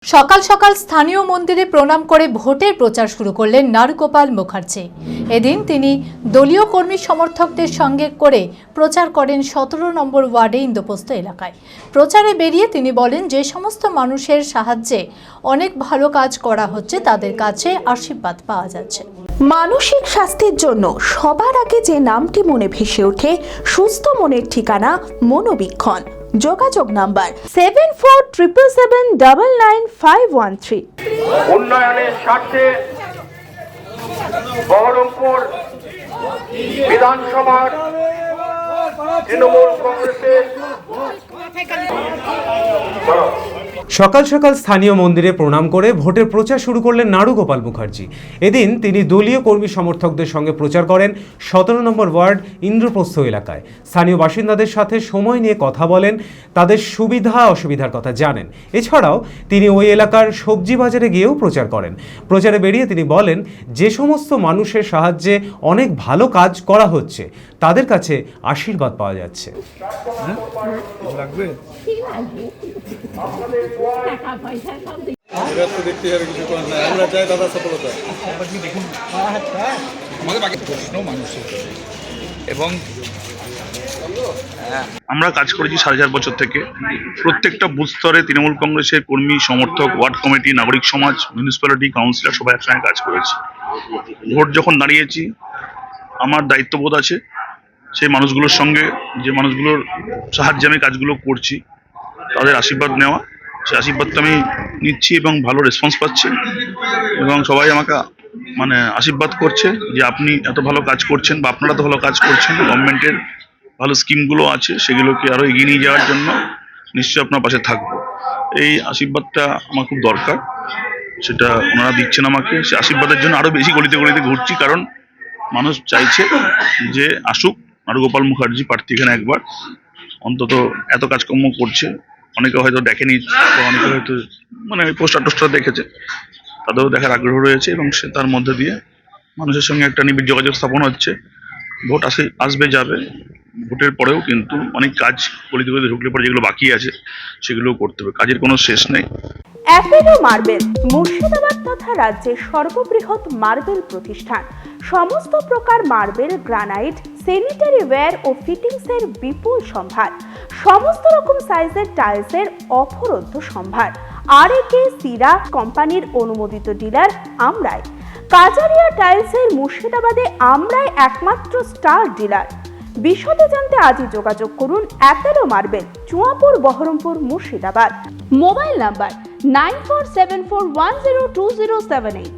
সকাল সকাল স্থানীয় মন্দিরে প্রণাম করে ভোটের প্রচার শুরু করলেন নারুগোপাল মুখার্জি। এদিন তিনি দলীয় কর্মী সমর্থকদের সঙ্গে করে প্রচার করেন 17 নম্বর ওয়ার্ডে ইন্দ্রপ্রস্থ এলাকায়। প্রচারে বেরিয়ে তিনি বলেন, যে সমস্ত মানুষের সাহায্যে অনেক ভালো কাজ করা হচ্ছে তাদের কাছে আশীর্বাদ পাওয়া যাচ্ছে। মানসিক স্বাস্থ্যের জন্য সবার আগে যে নামটি মনে ভেসে ওঠে, সুস্থ মনের ঠিকানা মনোবীক্ষণ। যোগাযোগ নাম্বার 7477799513। উন্নয়নের স্বার্থে বহরমপুর বিধানসভার তৃণমূল কংগ্রেসের সকাল সকাল স্থানীয় মন্দিরে প্রণাম করে ভোটের প্রচার শুরু করলেন নারুগোপাল মুখার্জি। এদিন তিনি দলীয় কর্মী সমর্থকদের সঙ্গে প্রচার করেন 17 নম্বর ওয়ার্ড ইন্দ্রপ্রস্থ এলাকায়। স্থানীয় বাসিন্দাদের সাথে সময় নিয়ে কথা বলেন, তাদের সুবিধা অসুবিধার কথা জানেন। এছাড়াও তিনি ওই এলাকার সবজি বাজারে গিয়েও প্রচার করেন। প্রচারে বেরিয়ে তিনি বলেন, যে সমস্ত মানুষের সাহায্যে অনেক ভালো কাজ করা হচ্ছে তাদের কাছে আশীর্বাদ পাওয়া যাচ্ছে। এবং আমরা কাজ করেছি 4.5 বছর থেকে। প্রত্যেকটা বুথ স্তরে তৃণমূল কংগ্রেসের কর্মী সমর্থক, ওয়ার্ড কমিটি, নাগরিক সমাজ, মিউনিসিপ্যালিটি কাউন্সিলর সবাই একসঙ্গে কাজ করেছি। ভোট যখন দাঁড়িয়েছি, আমার দায়িত্ববোধ আছে সেই মানুষগুলোর সঙ্গে, যে মানুষগুলোর সাহায্যে আমি কাজগুলো করছি তাদের আশীর্বাদ নেওয়া। সেই আশীর্বাদটা আমি নিচ্ছি এবং ভালো রেসপন্স পাচ্ছি এবং সবাই আমাকে আশীর্বাদ করছে যে আপনি এত ভালো কাজ করছেন বা আপনারা এত ভালো কাজ করছেন। গভর্নমেন্টের ভালো স্কিমগুলো আছে, সেগুলোকে আরও এগিয়ে নিয়ে যাওয়ার জন্য নিশ্চয়ই আপনার পাশে থাকবো। এই আশীর্বাদটা আমার খুব দরকার, সেটা ওনারা দিচ্ছেন আমাকে। সেই আশীর্বাদের জন্য আরও বেশি গলিতে গলিতে ঘুরছি, কারণ মানুষ চাইছে যে আসুক নারুগোপাল মুখার্জি প্রার্থী এখানে একবার অন্তত। এত কাজকর্ম করছে, অনেকে হয়তো দেখেনি বা অনেকে হয়তো পোস্টার টোস্টার দেখেছে, তাদেরও দেখার আগ্রহ রয়েছে এবং সে তার মধ্যে দিয়ে মানুষের সঙ্গে একটা নিবিড় যোগাযোগ স্থাপন হচ্ছে। ভোট আসবে যাবে, ভোটের পরেও কিন্তু অনেক কাজ গলিতে গলিতে ঢুকলে পরে যেগুলো বাকি আছে সেগুলোও করতে হবে, কাজের কোনো শেষ নেই। অ্যাপেলো মার্বেল মুর্শিদাবাদ তথা রাজ্যের সর্ববৃহৎ মার্বেল প্রতিষ্ঠান। সমস্ত প্রকার মার্বেল, গ্রানাইট, স্যানিটারি ওয়্যার ও ফিটিংসের বিপুল সম্ভার। সমস্ত রকম সাইজের টাইলসের অফুরন্ত সম্ভার। আর.এ.কে সিরা কোম্পানির অনুমোদিত ডিলার আমরাই। কাজারিয়া টাইলসের মুর্শিদাবাদে আমরাই একমাত্র স্টার ডিলার। বিশদে জানতে আজই যোগাযোগ করুন Apollo marble, Chuapur, Baharampur, Murshidabad. Mobile number 9474102078।